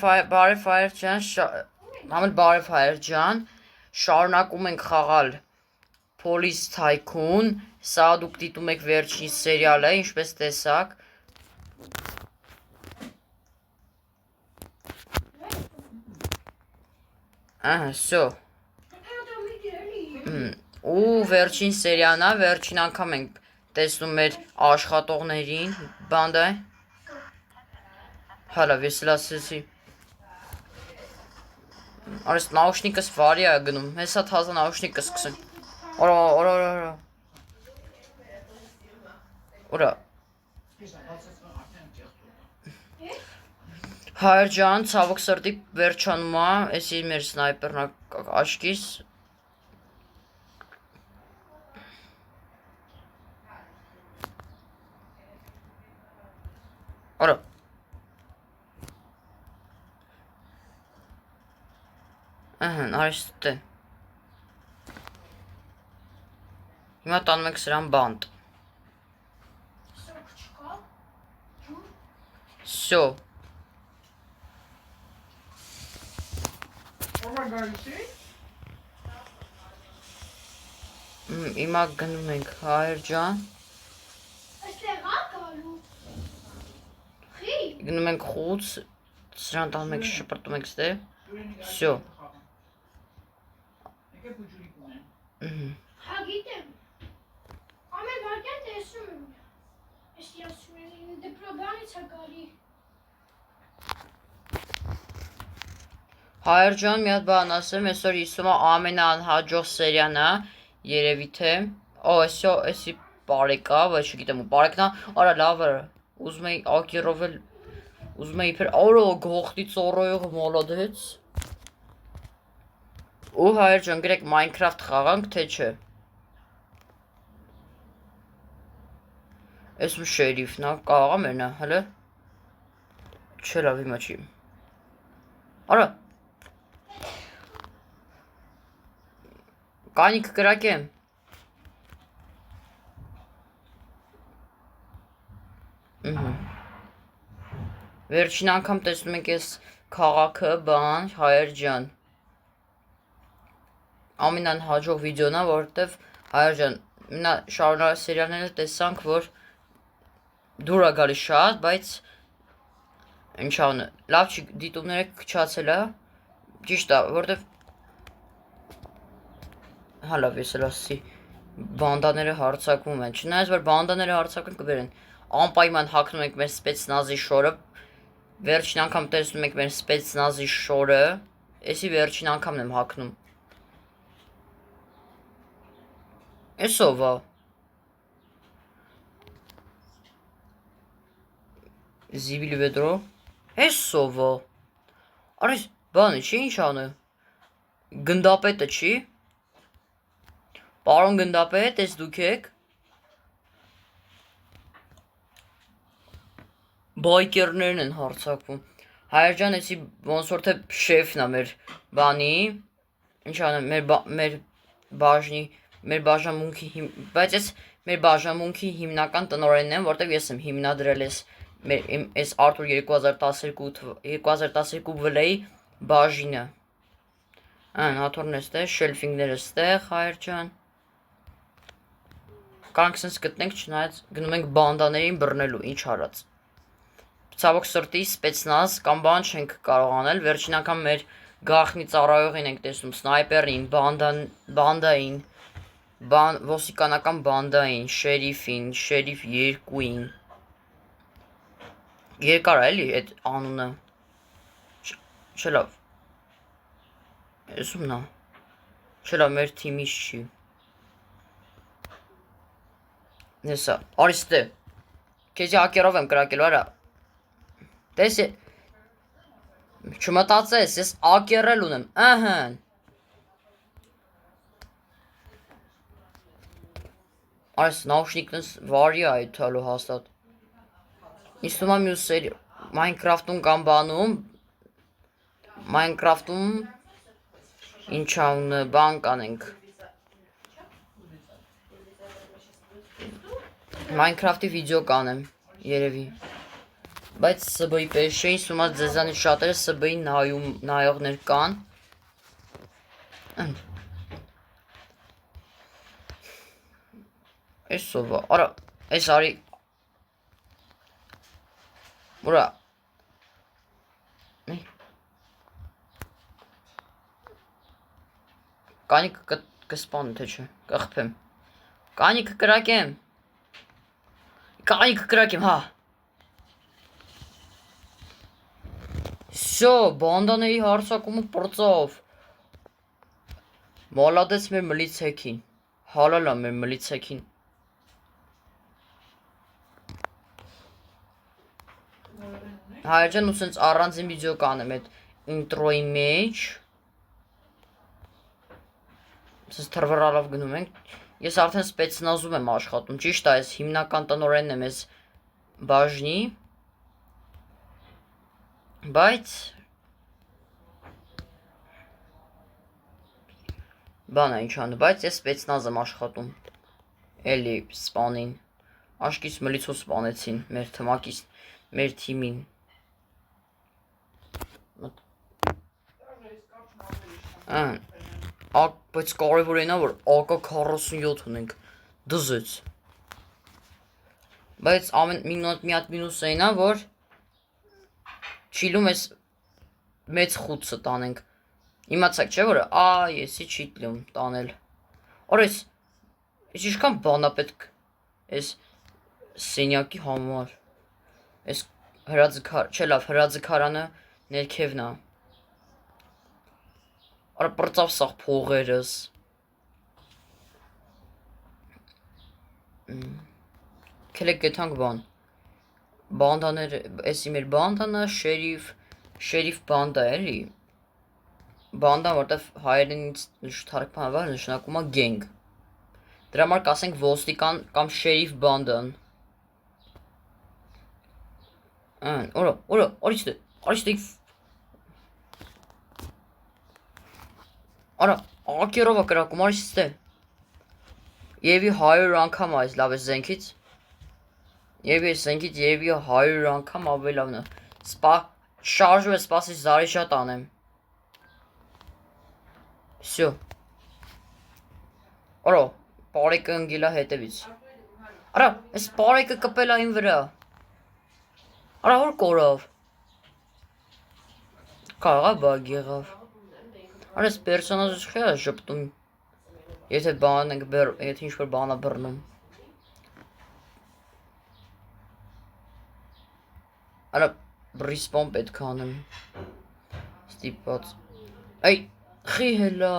բարև Հայր ջան, համել բարև Հայր ջան, շարունակում ենք խաղալ Police Tycoon, սա դուք դիտում եք վերջին սերիալը, ինչպես տեսակ։ Սո։ Ու վերջին սերիան է, վերջին անգամ ենք տեսնում մեր աշխատողներին, բանդա։ Հալա, վեսել ասեցի։ Արես նաուշնիկս վարի է գնում, հեսա թազա նաուշնիկս սկսեն։ Որա։ Հայր ջան, ցավոք սրտի վերջանում է, էսի մեր սնայպերն աչքիս։ Որա։ Արես տե։ Հիմա տանում ենք սրան բանդ։ Սո։ Հիմա գնում ենք Հայր ջան։ Գնում ենք խուց, սրան տանում ենք շպրտում ենք ստե։ Սո։ Հա գիտեմ, ամեն վարկյան տեսում եմ, էստի ասում են, դեպրոբանից է գալի։ Հայր ջան, մի հատ բան ասեմ, այսօր իսում է ամենաանհաջող սերիան է, երևի թե, էսի բարեկա, ոչ չգիտեմ ու բարեկնա, արա լավ է, ուզում էի ակերով էլ, ուզում էի իպեր, արա գողտի ծորոյող մոլոդեց։ Ու Հայր ջան, գրեք Minecraft խաղանք, թե չէ։ Ես ու շերիֆն է, կաղա մերնա, հլը։ Չէ լավ հիմա չի։ Արա։ Կանիք կրակեմ։ Վերջին անգամ տեսնում ենք ես քաղաքը, բան, Հայր ջան։ Ամենանհաջող վիդեոն է, որովհետև Հայր ջան, շարունակ սերիալները տեսանք, որ դուր է գալիս շատ, բայց ինչ անը, լավ չի դիտումները քչացել է, ճիշտ է, որովհետև հալա վեսել ասի, բանդաները հարձակվում են, չնայած որ բանդաները հարձակվում կբերեն, անպայման հագնում ենք մեր սպեցնազի շորը, վերջին անգամ տեսնում ենք մեր սպեցնազի շորը, էսի վերջին անգամն եմ հագնում։ Էսով է։ Զիվիլի վեդրո։ Էսով է։ Արես, բանը չի ինչ անը։ Գնդապետը չի։ Պարոն գնդապետ, ես դուք եք։ Բայկերներն են հարձակվում։ Հայր ջան, էսի ոնց որ թե շեֆն է մեր բանի։ Ինչ անը, մեր բաժնի Մեր բաժանմունքի բայց ես մեր բաժանմունքի հիմնական տնօրենն եմ, որտեղ ես եմ հիմնադրել այս Arthur 2012 վլեի բաժինը։ Հաթորն էստեղ, շելֆինգները ստեղ, Հայր ջան։ Կանք սենց գտնենք, չնայած գնում ենք բանդաներին բռնելու, ինչ արած։ Ցավոք սրտի սպեցնազ կամ բան չենք կարող անել, վերջին անգամ մեր գաղտնի ծառայողին ենք տեսնում, սնայպերին, բանդային ոստիկանական բանդային, շերիֆին, շերիֆ 2-ին։ Երկար է էլի այդ անունը։ Չէ լավ։ Ես ումնա։ Չէ լավ, մեր թիմից չի։ Նեսա, արիս տե։ Քեզի ակերով եմ կրակելու, արա։ Տես է։ Չմտածես, ես ակերել ունեմ, ըհն։ Այս նաուշնիկնս վարի է այդ թալու հաստատ։ Իսում է մյուս սերի Minecraft-ում կամ բանում Minecraft-ում ինչ անունը բան կանենք Minecraft-ի վիդեո կանեմ երևի Բայց SB-ի պես չէին, սումած ձեզանից շատերը SB-ի նայողներ կան։ Այս սովա, արա, այս արի, ուրա, կանիքը կսպանը, թե չէ, կխպեմ, կանիքը կրակեմ, հա, Всё, բանդաների հարցակումը պրծավ, մալադեց մեր մլիցեքին, հալալա մեր մլիցեքին, Հայրջան ու սենց առանձին վիդեո կանեմ այդ ինտրոյի մեջ, սենց թրվռալով գնում ենք, ես արդեն սպեցնազում եմ աշխատում, ճիշտ է, ես հիմնական տնօրենն եմ ես բաժնի, բայց բան է ինչ անը, բայց ես սպեցնազ եմ աշխատում, էլի սպանին, աշկից մլիցով սպանեցին մեր թմակից, մեր թիմին, բայց կարևոր էնա, որ AK-47 ունենք, դզեց, բայց մի հատ մինուս էնա, որ չիլում ես մեծ խուցը տանենք, իմացակ չէ, որ եսի չի տլում տանել, որ ես իշքան բանա պետք ես սենյակի համար, ես չէ լավ, հրաձգարանը ներքևն է, Արա պրծավ սաղ փողերս, կելեք գետանք բան, բանդաներ, էսի մեր բանդանա, շերիվ բանդա էլի, բանդան, որտև հայերենից թարգմանաբար նշանակում է գենգ, դրա համար կասենք ոստիկան կամ շերիվ բանդան, արիստե, Արա, ակերով է կրակում, արիստե, եվի 100 անգամ այս լավ ես զենքից, եվի ես զենքից եվի 100 անգամ ավելավն է, շարժում է սպասից զարիշատ անեմ, Всё, Արա, պարեկը ընգիլա հետևից, Արա, ես պարեկը կպել է իմ վրա, Արա, որ կորավ, Կաղա բագ եղավ, Արա, ես պերսոնաժ խի է ժպտում, եթե ինչ-որ բան է բռնում, Արա, բրիսպոն պետք անեմ, ստիպված, այ, խի հելա,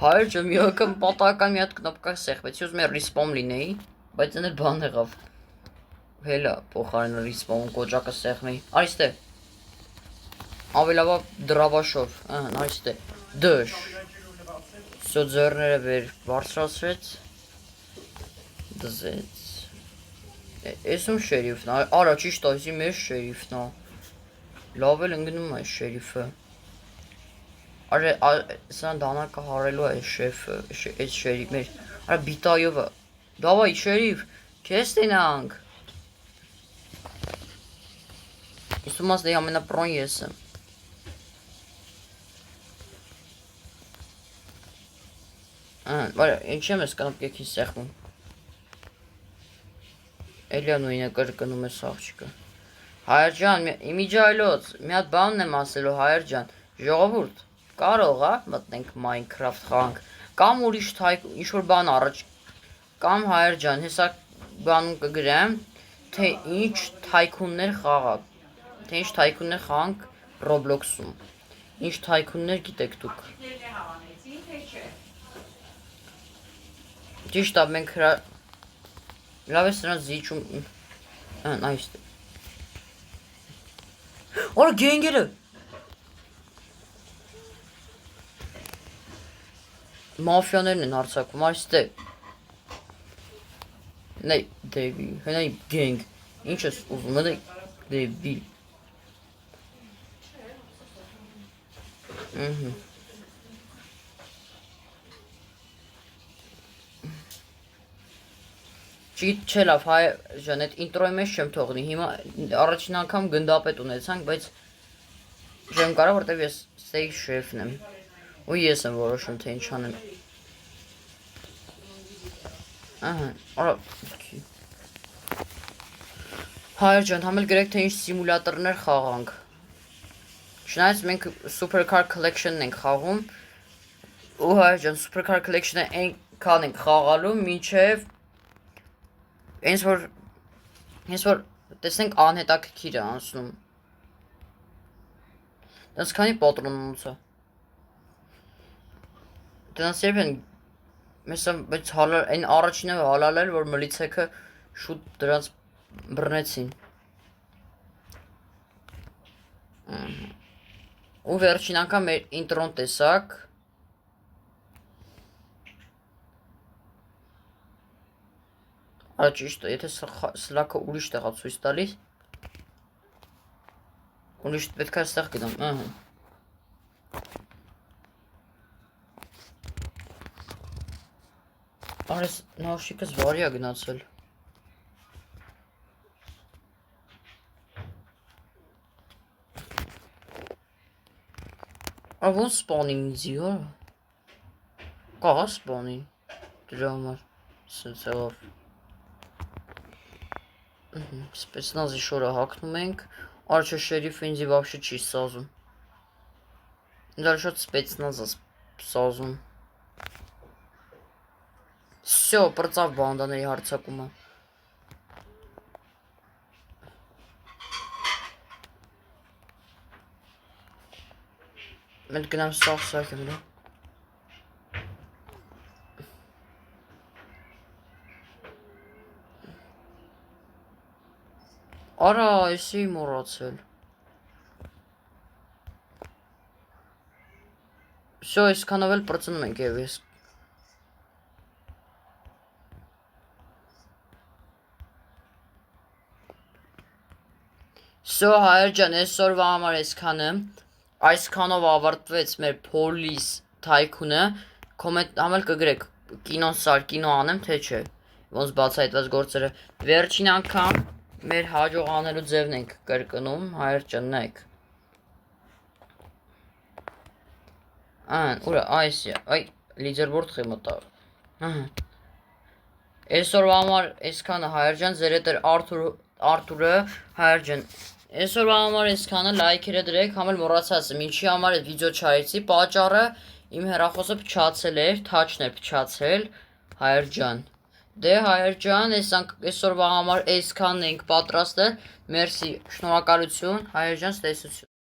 Հայրջը մի ակն պատահական մի հատ կնոպկա սեղվեց, ուզում է ռիսպոմ լինեի, բայց են էլ բան եղավ, հելա, փոխարեն ռիսպոմ կոջակը սեղմեի, արիստե, ավելավա դրավաշով, այստե, դշ, Всё ձեռները վեր բարձրացրեց, դզեց, Էսում շերիվն է, արա ճիշտ այսի մեր շերիվն է, լավ էլ ընգնում է շերիվը, սա դանակը հարելու է շեվը, այս շերիվ մեր, արա բիտայովը, դավայ շերիվ, կես տենանք, Իսում աստ է ամենապրոն ես եմ, ինչ եմ ես կնապկեքին սեղմում, Էլիա նույնը կրկնում է սաղջիկը, Հայրջան, իմիջայլոց, մի հատ բանն եմ ասելու, Հայրջան, ժողովուրդ, կարող է մտնենք Minecraft խաղանք, կամ ուրիշ ինչ-որ բան առաջ, կամ Հայրջան, հեսա բանում կգրեմ, թե ինչ թայքուններ խաղանք Roblox-ում, ինչ թայքուններ գիտեք դուք, ճիշտ է, մենք լավ է սրանց զիջում, այստե, Արա գենգերը, Մաֆիաներն են հարցակում, այստե, Նայ դեվի, հենայ գենգ, ինչ ես ուզում, հենայ դեվի, Ճիտ չէ լավ, հայ ջան, այդ ինտրոյի մեջ չեմ թողնի։ Հիմա առաջին անգամ գնդապետ ունեցանք, բայց չեմ կարող, որտեվ ես ստեյք շեֆն եմ։ Ու ես եմ որոշում, թե ինչ անեմ։ Ահա, արա հայր ջան, համ էլ գրեք թե ինչ սիմուլյատորներ խաղանք։ Չնայած մենք Supercar Collection-ն ենք խաղում, ու հայր ջան, Supercar Collection-ը այնքան ենք խաղալու, մինչև հենց որ տեսնենք անհետաքրքիր է անցնում։ Դրանց քանի պատրոնանոց է։ Դրանց երբ են բայց այն առաջինը հալալել, որ մլիցեքը շուտ դրանց բռնեցին։ Ու վերջին անգամ մեր ինտրոն տեսակ։ Արա ճիշտ է, եթե սլաքը ուրիշ տեղա ցույց տալիս։ Ուրիշ պետք է այստեղ գնամ, ահա։ Արես նավշիկս վարի է գնացել։ Ահա սպանին զիա։ Կաղա սպանի։ Դրա համար սենց եղավ։ Սպեցնազի շորը հակնում ենք, արջը շերիֆը ինձի վավշը չի սազում։ Դա շատ սպեցնազ է սազում։ Всё, պրծավ բանդաների հարցակումը։ Մենք գնամ սաղ եմ, լա։ Արա, եսի մորացել։ Всё, այսքանով էլ պրծնում ենք և ես։ Всё, հայր ջան, այսօրվա համար այսքանով ավարտվեց մեր Police Tycoon-ը, կոմենտ համել կգրեք, կինոն սար, կինո անեմ, թե չէ, ոնց բացահայտված գործերը, վերջին անգամ մեր հաջող անելու ձևն ենք կրկնում, հայր ջան, նայք։ Ան, ուրա, այ, լիդերբորդ խի մտավ։ Այսօրվա համար այսքանը հայր ջան, ձեր հետ էր Արթուրը, հայր ջան։ Այսօրվա համար այսքանը լայքերը դրեք, համ էլ մոռացածը, ինչի համար այդ վիդեո չարեցի, պատճառը իմ հեռախոսը փչացել էր, թաչն էր փչացել, հայր ջան։ Դե հայր ջան, այսօրվա համար այսքանն ենք պատրաստել, մերսի, շնորհակալություն, հայր ջան, ստեսություն։